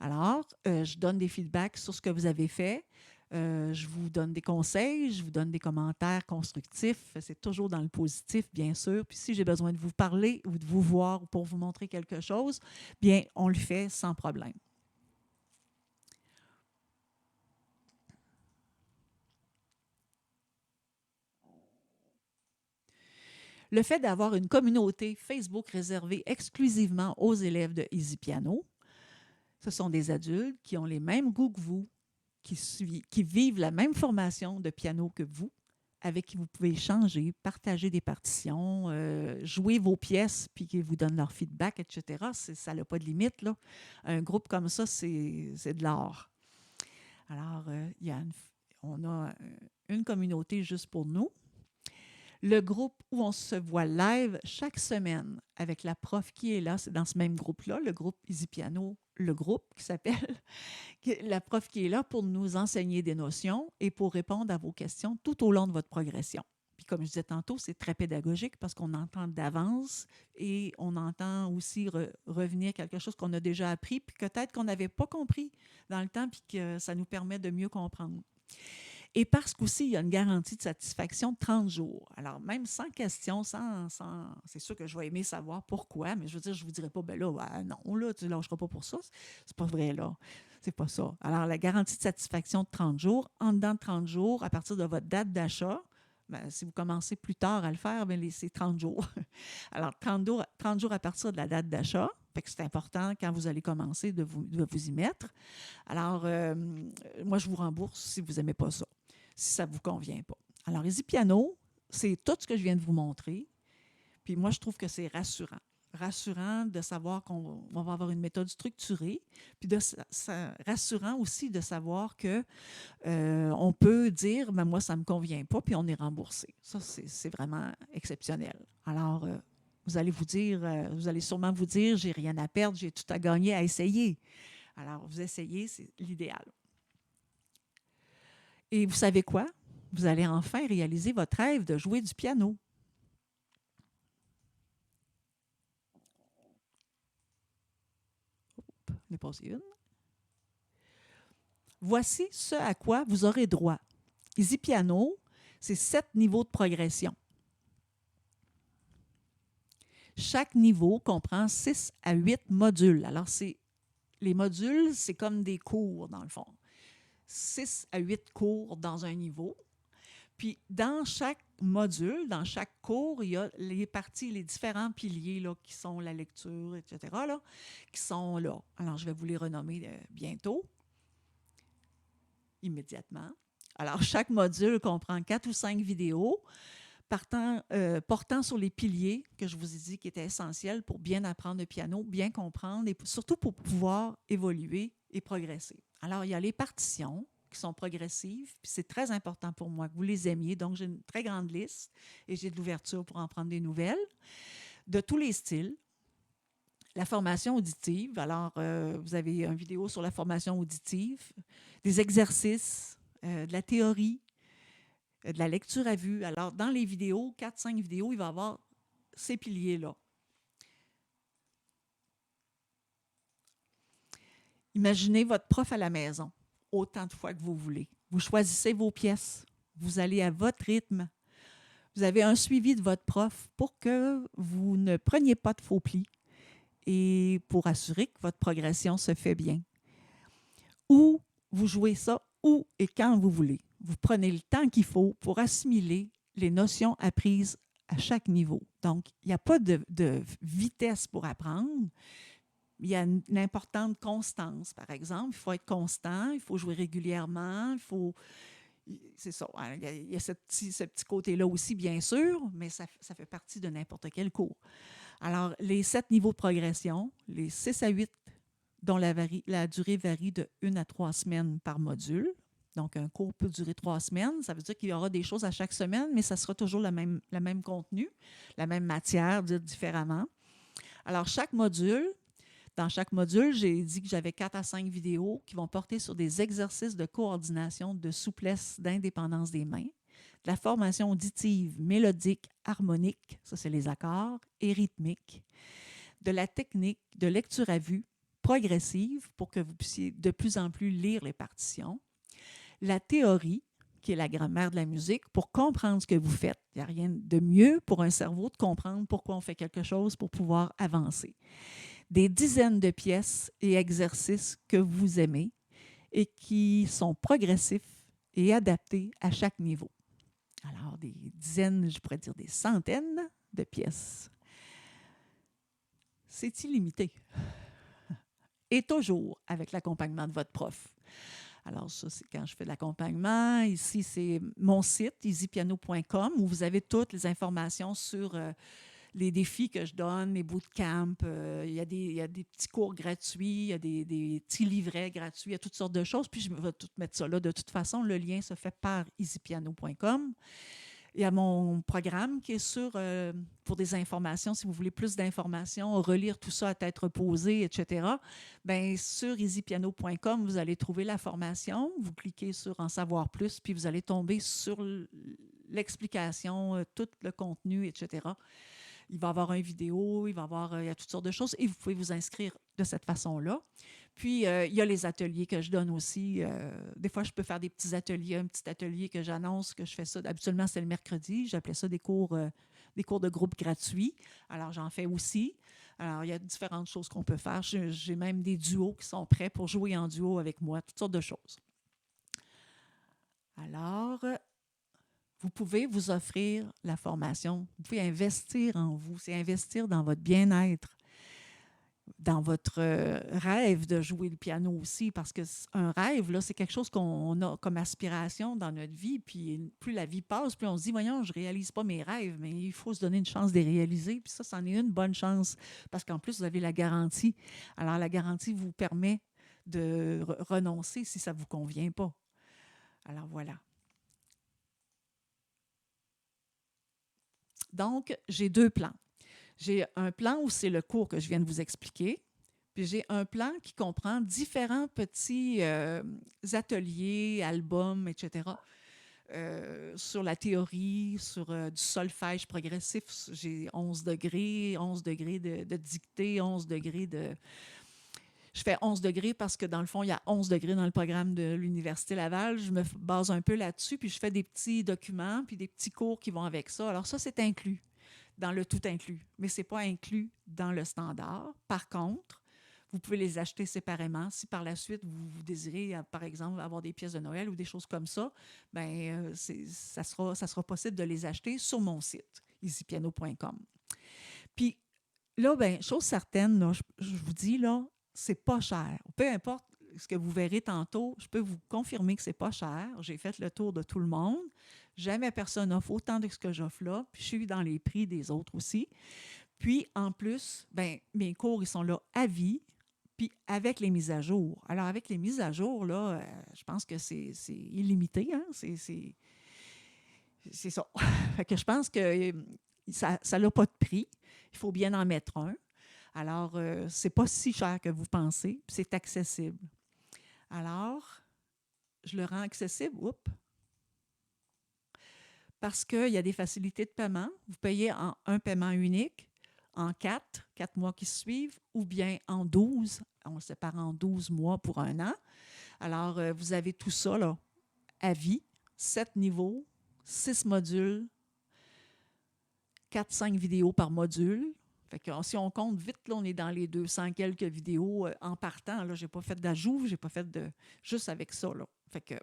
Alors, je donne des feedbacks sur ce que vous avez fait. Je vous donne des conseils, je vous donne des commentaires constructifs. C'est toujours dans le positif, bien sûr. Puis si j'ai besoin de vous parler ou de vous voir pour vous montrer quelque chose, bien, on le fait sans problème. Le fait d'avoir une communauté Facebook réservée exclusivement aux élèves de Easy Piano, ce sont des adultes qui ont les mêmes goûts que vous, qui vivent la même formation de piano que vous, avec qui vous pouvez échanger, partager des partitions, jouer vos pièces, puis qu'ils vous donnent leur feedback, etc. Ça n'a pas de limite, là. Un groupe comme ça, c'est de l'art. Alors, on a une communauté juste pour nous. Le groupe où on se voit live chaque semaine avec la prof qui est là, c'est dans ce même groupe-là, le groupe Easy Piano, le groupe qui s'appelle, la prof qui est là pour nous enseigner des notions et pour répondre à vos questions tout au long de votre progression. Puis comme je disais tantôt, c'est très pédagogique parce qu'on entend d'avance et on entend aussi revenir quelque chose qu'on a déjà appris, puis peut-être qu'on n'avait pas compris dans le temps, puis que ça nous permet de mieux comprendre. Et parce qu'aussi, il y a une garantie de satisfaction de 30 jours. Alors, même sans question, c'est sûr que je vais aimer savoir pourquoi, mais je veux dire, je ne vous dirai pas, ben là, non, là, tu ne lâcheras pas pour ça. C'est pas vrai, là. C'est pas ça. Alors, la garantie de satisfaction de 30 jours, en dedans de 30 jours, à partir de votre date d'achat, ben, si vous commencez plus tard à le faire, ben, c'est 30 jours. Alors, 30 jours à partir de la date d'achat. Fait que c'est important, quand vous allez commencer, de vous y mettre. Alors, moi, je vous rembourse si vous n'aimez pas ça, si ça ne vous convient pas. Alors, Easy Piano, c'est tout ce que je viens de vous montrer. Puis moi, je trouve que c'est rassurant. Rassurant de savoir qu'on va avoir une méthode structurée, puis rassurant aussi de savoir que on peut dire, ben moi, ça ne me convient pas, puis on est remboursé. Ça, c'est vraiment exceptionnel. Alors, vous allez sûrement vous dire, j'ai rien à perdre, j'ai tout à gagner à essayer. Alors, vous essayez, c'est l'idéal. Et vous savez quoi? Vous allez enfin réaliser votre rêve de jouer du piano. On est passé une. Voici ce à quoi vous aurez droit. Easy Piano, c'est 7 niveaux de progression. Chaque niveau comprend 6 à 8 modules. Alors, les modules, c'est comme des cours, dans le fond. 6 à 8 cours dans un niveau. Puis, dans chaque module, dans chaque cours, il y a les parties, les différents piliers là, qui sont la lecture, etc., là, qui sont là. Alors, je vais vous les renommer bientôt, immédiatement. Alors, chaque module comprend 4 ou 5 vidéos portant sur les piliers que je vous ai dit qui étaient essentiels pour bien apprendre le piano, et surtout pour pouvoir évoluer et progresser. Alors, il y a les partitions, qui sont progressives, puis c'est très important pour moi que vous les aimiez. Donc, j'ai une très grande liste et j'ai de l'ouverture pour en prendre des nouvelles de tous les styles. La formation auditive, alors vous avez une vidéo sur la formation auditive, des exercices, de la théorie, de la lecture à vue. Alors, dans les vidéos, 4-5 vidéos, il va y avoir ces piliers-là. Imaginez votre prof à la maison, autant de fois que vous voulez. Vous choisissez vos pièces, vous allez à votre rythme. Vous avez un suivi de votre prof pour que vous ne preniez pas de faux plis et pour assurer que votre progression se fait bien. Ou vous jouez ça où et quand vous voulez. Vous prenez le temps qu'il faut pour assimiler les notions apprises à chaque niveau. Donc, il n'y a pas de vitesse pour apprendre. Il y a une importante constance, par exemple. Il faut être constant, il faut jouer régulièrement, il faut... C'est ça. Il y a ce petit côté-là aussi, bien sûr, mais ça fait partie de n'importe quel cours. Alors, les 7 niveaux de progression, les 6 à 8 dont la durée varie de 1 à 3 semaines par module. Donc, un cours peut durer 3 semaines. Ça veut dire qu'il y aura des choses à chaque semaine, mais ça sera toujours le même contenu, la même matière, dit différemment. Alors, dans chaque module, j'ai dit que j'avais 4 à 5 vidéos qui vont porter sur des exercices de coordination, de souplesse, d'indépendance des mains, de la formation auditive, mélodique, harmonique, ça c'est les accords, et rythmique, de la technique de lecture à vue progressive pour que vous puissiez de plus en plus lire les partitions, la théorie, qui est la grammaire de la musique, pour comprendre ce que vous faites. Il n'y a rien de mieux pour un cerveau de comprendre pourquoi on fait quelque chose pour pouvoir avancer. Des dizaines de pièces et exercices que vous aimez et qui sont progressifs et adaptés à chaque niveau. Alors, des dizaines, je pourrais dire des centaines de pièces. C'est illimité. Et toujours avec l'accompagnement de votre prof. Alors, ça, c'est quand je fais de l'accompagnement. Ici, c'est mon site, easypiano.com, où vous avez toutes les informations sur les défis que je donne, les bootcamps. Il y a des petits cours gratuits, il y a des petits livrets gratuits, il y a toutes sortes de choses. Puis, je vais tout mettre ça là. De toute façon, le lien se fait par easypiano.com. Il y a mon programme qui est pour des informations, si vous voulez plus d'informations, relire tout ça à tête reposée, etc. Bien, sur easypiano.com, vous allez trouver la formation. Vous cliquez sur En savoir plus, puis vous allez tomber sur l'explication, tout le contenu, etc. Il va y avoir une vidéo, il y a toutes sortes de choses et vous pouvez vous inscrire de cette façon-là. Puis, il y a les ateliers que je donne aussi. Des fois, je peux faire des petits ateliers, un petit atelier que j'annonce, que je fais ça. Habituellement, c'est le mercredi. J'appelais ça des cours de groupe gratuits. Alors, j'en fais aussi. Alors, il y a différentes choses qu'on peut faire. J'ai même des duos qui sont prêts pour jouer en duo avec moi, toutes sortes de choses. Alors, vous pouvez vous offrir la formation. Vous pouvez investir en vous. C'est investir dans votre bien-être, dans votre rêve de jouer le piano aussi, parce qu'un rêve, là, c'est quelque chose qu'on a comme aspiration dans notre vie, puis plus la vie passe, plus on se dit, voyons, je ne réalise pas mes rêves, mais il faut se donner une chance de les réaliser, puis ça, c'en est une bonne chance, parce qu'en plus, vous avez la garantie. Alors, la garantie vous permet de renoncer si ça ne vous convient pas. Alors, voilà. Donc, j'ai 2 plans. J'ai un plan où c'est le cours que je viens de vous expliquer, puis j'ai un plan qui comprend différents petits ateliers, albums, etc., sur la théorie, sur du solfège progressif. J'ai 11 degrés de dictée, 11 degrés de... Je fais 11 degrés parce que, dans le fond, il y a 11 degrés dans le programme de l'Université Laval. Je me base un peu là-dessus, puis je fais des petits documents, puis des petits cours qui vont avec ça. Alors ça, c'est inclus dans le tout inclus, mais ce n'est pas inclus dans le standard. Par contre, vous pouvez les acheter séparément. Si par la suite, vous désirez, par exemple, avoir des pièces de Noël ou des choses comme ça, bien, ça sera possible de les acheter sur mon site, easypiano.com. Puis là, bien, chose certaine, là, je vous dis, là, c'est pas cher. Peu importe ce que vous verrez tantôt, je peux vous confirmer que c'est pas cher. J'ai fait le tour de tout le monde. Jamais personne n'offre autant de ce que j'offre là. Puis je suis dans les prix des autres aussi. Puis, en plus, bien, mes cours, ils sont là à vie. puis avec les mises à jour. Alors, avec les mises à jour, là, je pense que c'est illimité, hein? C'est ça. Fait que je pense que ça n'a pas de prix. Il faut bien en mettre un. Alors, c'est pas si cher que vous pensez, puis c'est accessible. Alors, je le rends accessible, parce qu'il y a des facilités de paiement. Vous payez en un paiement unique, en 4 mois qui suivent, ou bien en 12. On le sépare en 12 mois pour un an. Alors, vous avez tout ça là, à vie, 7 niveaux, 6 modules, 4-5 vidéos par module. Fait que si on compte vite, là, on est dans les 200 quelques vidéos en partant. Là, je n'ai pas fait d'ajout, j'ai pas fait de... Juste avec ça, là. Fait que,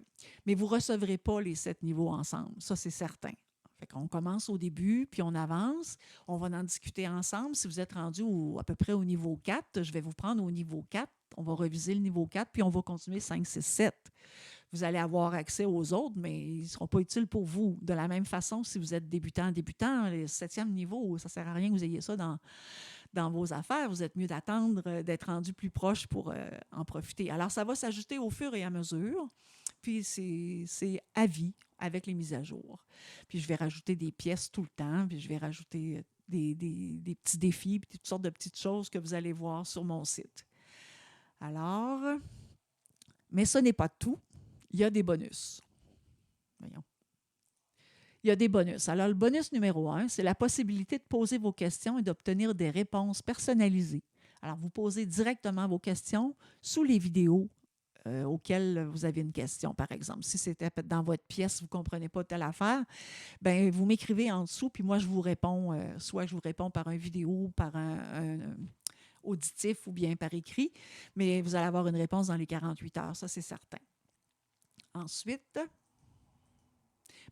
mais vous ne recevrez pas les 7 niveaux ensemble, ça c'est certain. Fait qu'on commence au début, puis on avance. On va en discuter ensemble. Si vous êtes rendu à peu près au niveau 4, je vais vous prendre au niveau 4. On va reviser le niveau 4, puis on va continuer 5, 6, 7. Vous allez avoir accès aux autres, mais ils ne seront pas utiles pour vous. De la même façon, si vous êtes débutant, le 7e niveau, ça ne sert à rien que vous ayez ça dans vos affaires. Vous êtes mieux d'attendre d'être rendu plus proche pour en profiter. Alors, ça va s'ajuster au fur et à mesure. Puis, c'est à vie avec les mises à jour. Puis, je vais rajouter des pièces tout le temps. Puis, je vais rajouter des petits défis, puis toutes sortes de petites choses que vous allez voir sur mon site. Alors, mais ce n'est pas tout. Il y a des bonus. Voyons. Il y a des bonus. Alors, le bonus numéro 1, c'est la possibilité de poser vos questions et d'obtenir des réponses personnalisées. Alors, vous posez directement vos questions sous les vidéos auxquelles vous avez une question, par exemple. Si c'était dans votre pièce, vous ne comprenez pas telle affaire, bien, vous m'écrivez en dessous, puis moi, je vous réponds, soit je vous réponds par une vidéo, par un auditif ou bien par écrit, mais vous allez avoir une réponse dans les 48 heures, ça, c'est certain. Ensuite,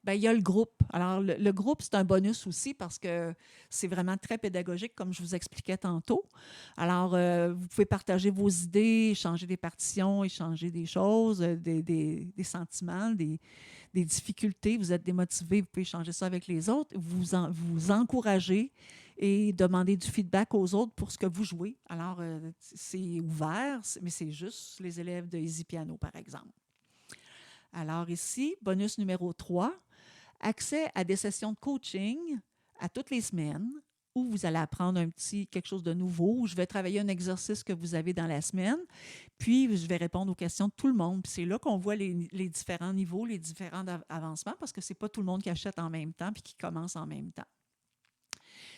bien, il y a le groupe. Alors, le groupe, c'est un bonus aussi parce que c'est vraiment très pédagogique, comme je vous expliquais tantôt. Alors, vous pouvez partager vos idées, échanger des partitions, échanger des choses, des sentiments, des difficultés. Vous êtes démotivé, vous pouvez échanger ça avec les autres. Vous encouragez et demander du feedback aux autres pour ce que vous jouez. Alors, c'est ouvert, mais c'est juste les élèves de Easy Piano, par exemple. Alors ici, bonus numéro 3, accès à des sessions de coaching à toutes les semaines où vous allez apprendre quelque chose de nouveau, où je vais travailler un exercice que vous avez dans la semaine, puis je vais répondre aux questions de tout le monde. Puis c'est là qu'on voit les différents niveaux, les différents avancements, parce que ce n'est pas tout le monde qui achète en même temps puis qui commence en même temps.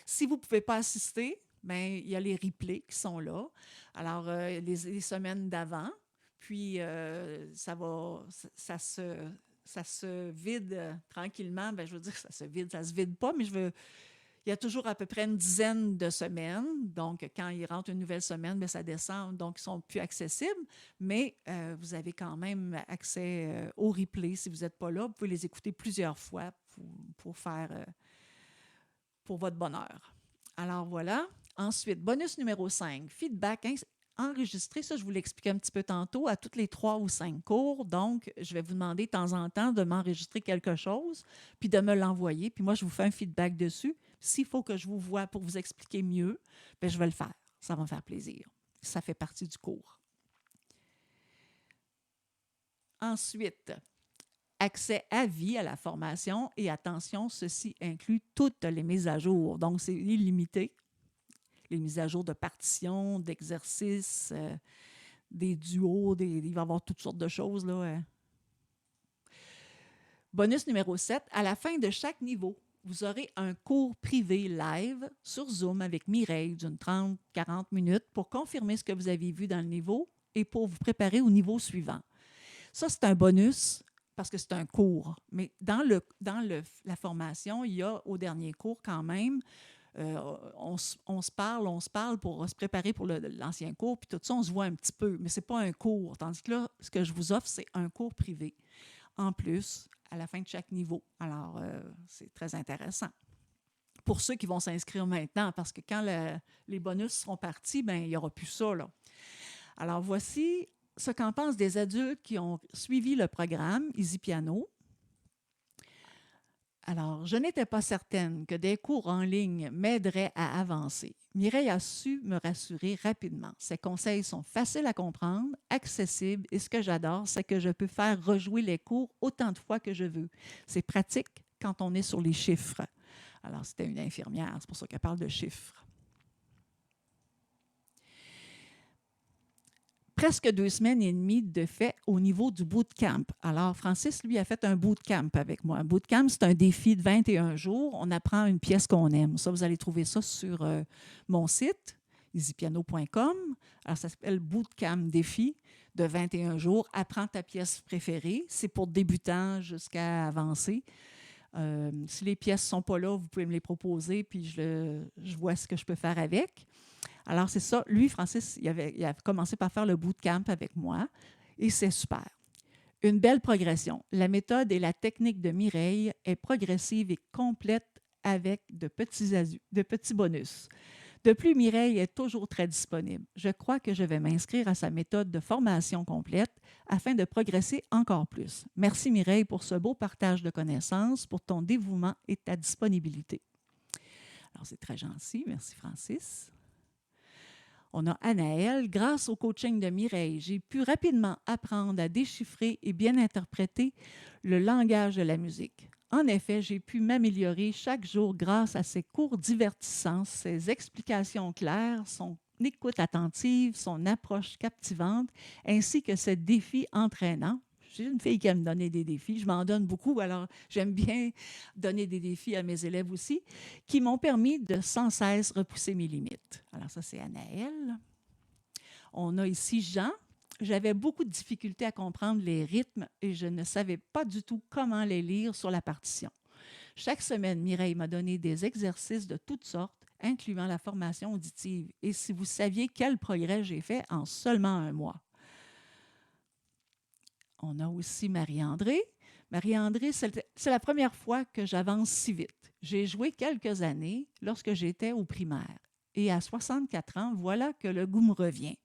Si vous ne pouvez pas assister, bien, il y a les replays qui sont là. Alors, les semaines d'avant, puis ça se vide tranquillement. Bien, je veux dire, ça se vide pas, mais il y a toujours à peu près une dizaine de semaines. Donc, quand il rentre une nouvelle semaine, bien, ça descend, donc ils sont plus accessibles. Mais vous avez quand même accès aux replays. Si vous n'êtes pas là, vous pouvez les écouter plusieurs fois pour faire pour votre bonheur. Alors voilà. Ensuite, bonus numéro 5, feedback enregistré. Ça, je vous l'expliquais un petit peu tantôt, à toutes les 3 ou 5 cours. Donc, je vais vous demander de temps en temps de m'enregistrer quelque chose, puis de me l'envoyer. Puis moi, je vous fais un feedback dessus. S'il faut que je vous voie pour vous expliquer mieux, bien, je vais le faire. Ça va me faire plaisir. Ça fait partie du cours. Ensuite, accès à vie à la formation et attention, ceci inclut toutes les mises à jour. Donc, c'est illimité. Les mises à jour de partitions, d'exercices, des duos, il va y avoir toutes sortes de choses, là. Bonus numéro 7, à la fin de chaque niveau, vous aurez un cours privé live sur Zoom avec Mireille d'une 30-40 minutes pour confirmer ce que vous avez vu dans le niveau et pour vous préparer au niveau suivant. Ça, c'est un bonus parce que c'est un cours. Mais dans la formation, il y a au dernier cours quand même, on se parle pour se préparer pour l'ancien cours, puis tout ça, on se voit un petit peu, mais ce n'est pas un cours. Tandis que là, ce que je vous offre, c'est un cours privé, en plus, à la fin de chaque niveau. Alors, c'est très intéressant. Pour ceux qui vont s'inscrire maintenant, parce que quand les bonus seront partis, bien, il n'y aura plus ça, là. Alors, voici ce qu'en pensent des adultes qui ont suivi le programme Easy Piano. Alors, je n'étais pas certaine que des cours en ligne m'aideraient à avancer. Mireille a su me rassurer rapidement. Ses conseils sont faciles à comprendre, accessibles, et ce que j'adore, c'est que je peux faire rejouer les cours autant de fois que je veux. C'est pratique quand on est sur les chiffres. Alors, c'était une infirmière, c'est pour ça qu'elle parle de chiffres. Presque 2 semaines et demie de fait au niveau du bootcamp. Alors, Francis, lui, a fait un bootcamp avec moi. Un bootcamp, c'est un défi de 21 jours. On apprend une pièce qu'on aime. Ça, vous allez trouver ça sur mon site, easypiano.com. Alors, ça s'appelle Bootcamp défi de 21 jours. Apprends ta pièce préférée. C'est pour débutants jusqu'à avancer. Si les pièces ne sont pas là, vous pouvez me les proposer, puis je vois ce que je peux faire avec. Alors, c'est ça. Lui, Francis, il a commencé par faire le bootcamp avec moi et c'est super. Une belle progression. La méthode et la technique de Mireille est progressive et complète avec de petits bonus. De plus, Mireille est toujours très disponible. Je crois que je vais m'inscrire à sa méthode de formation complète afin de progresser encore plus. Merci Mireille pour ce beau partage de connaissances, pour ton dévouement et ta disponibilité. Alors, c'est très gentil. Merci Francis. On a Anaëlle. Grâce au coaching de Mireille, j'ai pu rapidement apprendre à déchiffrer et bien interpréter le langage de la musique. En effet, j'ai pu m'améliorer chaque jour grâce à ses cours divertissants, ses explications claires, son écoute attentive, son approche captivante, ainsi que ses défis entraînants. J'ai une fille qui aime donner des défis. Je m'en donne beaucoup, alors j'aime bien donner des défis à mes élèves aussi, qui m'ont permis de sans cesse repousser mes limites. Alors ça, c'est Anaëlle. On a ici Jean. J'avais beaucoup de difficultés à comprendre les rythmes et je ne savais pas du tout comment les lire sur la partition. Chaque semaine, Mireille m'a donné des exercices de toutes sortes, incluant la formation auditive. Et si vous saviez quel progrès j'ai fait en seulement un mois. On a aussi Marie-André. Marie-André, c'est la première fois que j'avance si vite. J'ai joué quelques années lorsque j'étais au primaire. Et à 64 ans, voilà que le goût me revient.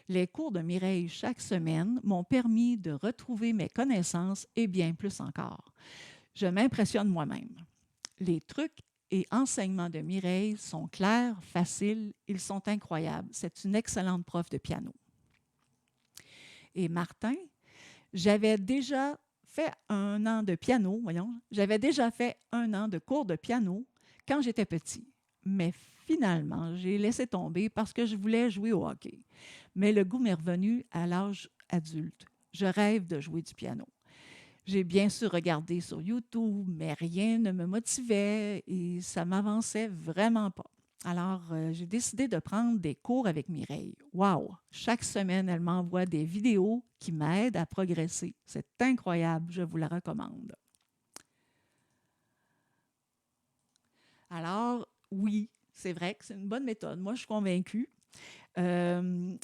Les cours de Mireille chaque semaine m'ont permis de retrouver mes connaissances et bien plus encore. Je m'impressionne moi-même. Les trucs et enseignements de Mireille sont clairs, faciles, ils sont incroyables. C'est une excellente prof de piano. Et Martin, j'avais déjà fait 1 an de piano, j'avais déjà fait 1 an de cours de piano quand j'étais petit. Mais finalement, j'ai laissé tomber parce que je voulais jouer au hockey. Mais le goût m'est revenu à l'âge adulte. Je rêve de jouer du piano. J'ai bien sûr regardé sur YouTube, mais rien ne me motivait et ça m'avançait vraiment pas. Alors, j'ai décidé de prendre des cours avec Mireille. Wow! Chaque semaine, elle m'envoie des vidéos qui m'aident à progresser. C'est incroyable, je vous la recommande. Alors, oui, c'est vrai que c'est une bonne méthode. Moi, je suis convaincue. Il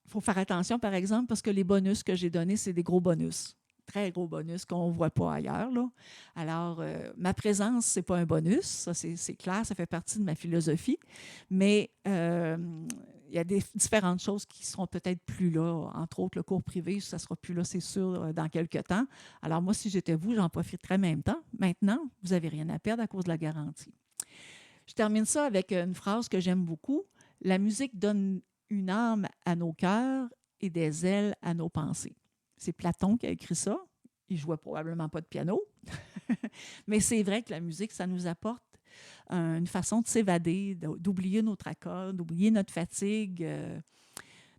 faut faire attention, par exemple, parce que les bonus que j'ai donnés, c'est des gros bonus. Très gros bonus qu'on ne voit pas ailleurs, là. Alors, ma présence, ce n'est pas un bonus, ça c'est clair, ça fait partie de ma philosophie, mais il y a différentes choses qui ne seront peut-être plus là, entre autres le cours privé, ça ne sera plus là, c'est sûr, dans quelques temps. Alors moi, si j'étais vous, j'en profiterais même temps. Maintenant, vous n'avez rien à perdre à cause de la garantie. Je termine ça avec une phrase que j'aime beaucoup. La musique donne une âme à nos cœurs et des ailes à nos pensées. C'est Platon qui a écrit ça. Il ne jouait probablement pas de piano. Mais c'est vrai que la musique, ça nous apporte une façon de s'évader, d'oublier nos tracas, d'oublier notre fatigue,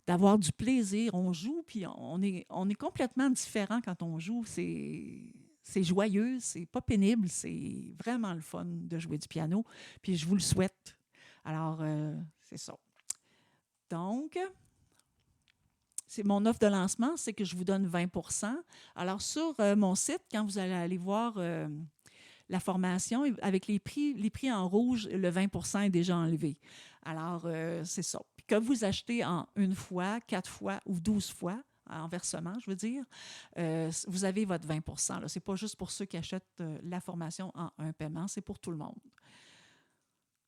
d'avoir du plaisir. On joue, puis on est complètement différent quand on joue. C'est joyeux, c'est pas pénible, c'est vraiment le fun de jouer du piano. Puis je vous le souhaite. Alors, c'est ça. Donc, c'est mon offre de lancement, c'est que je vous donne 20 %. Alors, sur mon site, quand vous allez aller voir la formation, avec les prix en rouge, le 20 % est déjà enlevé. Alors, c'est ça. Puis que vous achetez en 1 fois, 4 fois ou 12 fois, en versement, je veux dire, vous avez votre 20 %. Ce n'est pas juste pour ceux qui achètent la formation en un paiement, c'est pour tout le monde.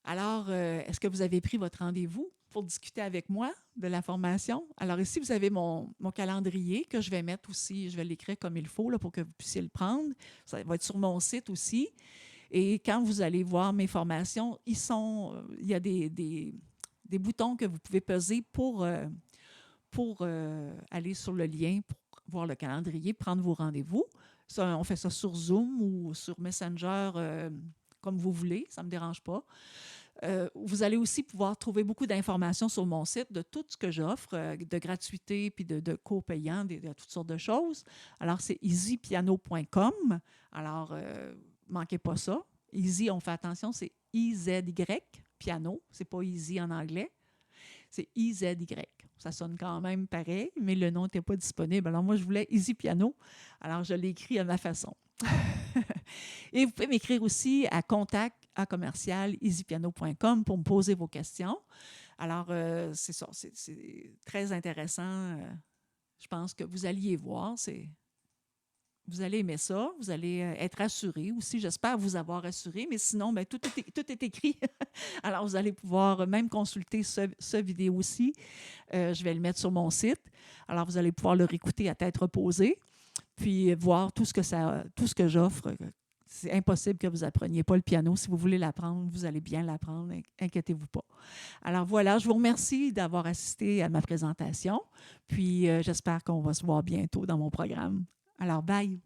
Alors, est-ce que vous avez pris votre rendez-vous pour discuter avec moi de la formation. Alors ici, vous avez mon calendrier que je vais mettre aussi, je vais l'écrire comme il faut là, pour que vous puissiez le prendre. Ça va être sur mon site aussi. Et quand vous allez voir mes formations, il y a des boutons que vous pouvez peser pour aller sur le lien, pour voir le calendrier, prendre vos rendez-vous. Ça, on fait ça sur Zoom ou sur Messenger, comme vous voulez, ça ne me dérange pas. Vous allez aussi pouvoir trouver beaucoup d'informations sur mon site de tout ce que j'offre, de gratuité puis de cours payants, de toutes sortes de choses. Alors, c'est easypiano.com. Alors, manquez pas ça. Easy, on fait attention, c'est I-Z-Y, piano. C'est pas easy en anglais. C'est I-Z-Y. Ça sonne quand même pareil, mais le nom n'était pas disponible. Alors, moi, je voulais Easy Piano. Alors, je l'ai écrit à ma façon. Et vous pouvez m'écrire aussi à contact@easypiano.com pour me poser vos questions. Alors, c'est ça, c'est très intéressant. Je pense que vous alliez voir, vous allez aimer ça, vous allez être assuré aussi. J'espère vous avoir assuré, mais sinon, bien, tout est écrit. Alors, vous allez pouvoir même consulter ce vidéo aussi. Je vais le mettre sur mon site. Alors, vous allez pouvoir le réécouter à tête reposée, puis voir tout ce que j'offre. C'est impossible que vous appreniez pas le piano. Si vous voulez l'apprendre, vous allez bien l'apprendre. Inquiétez-vous pas. Alors voilà, je vous remercie d'avoir assisté à ma présentation. Puis j'espère qu'on va se voir bientôt dans mon programme. Alors, bye!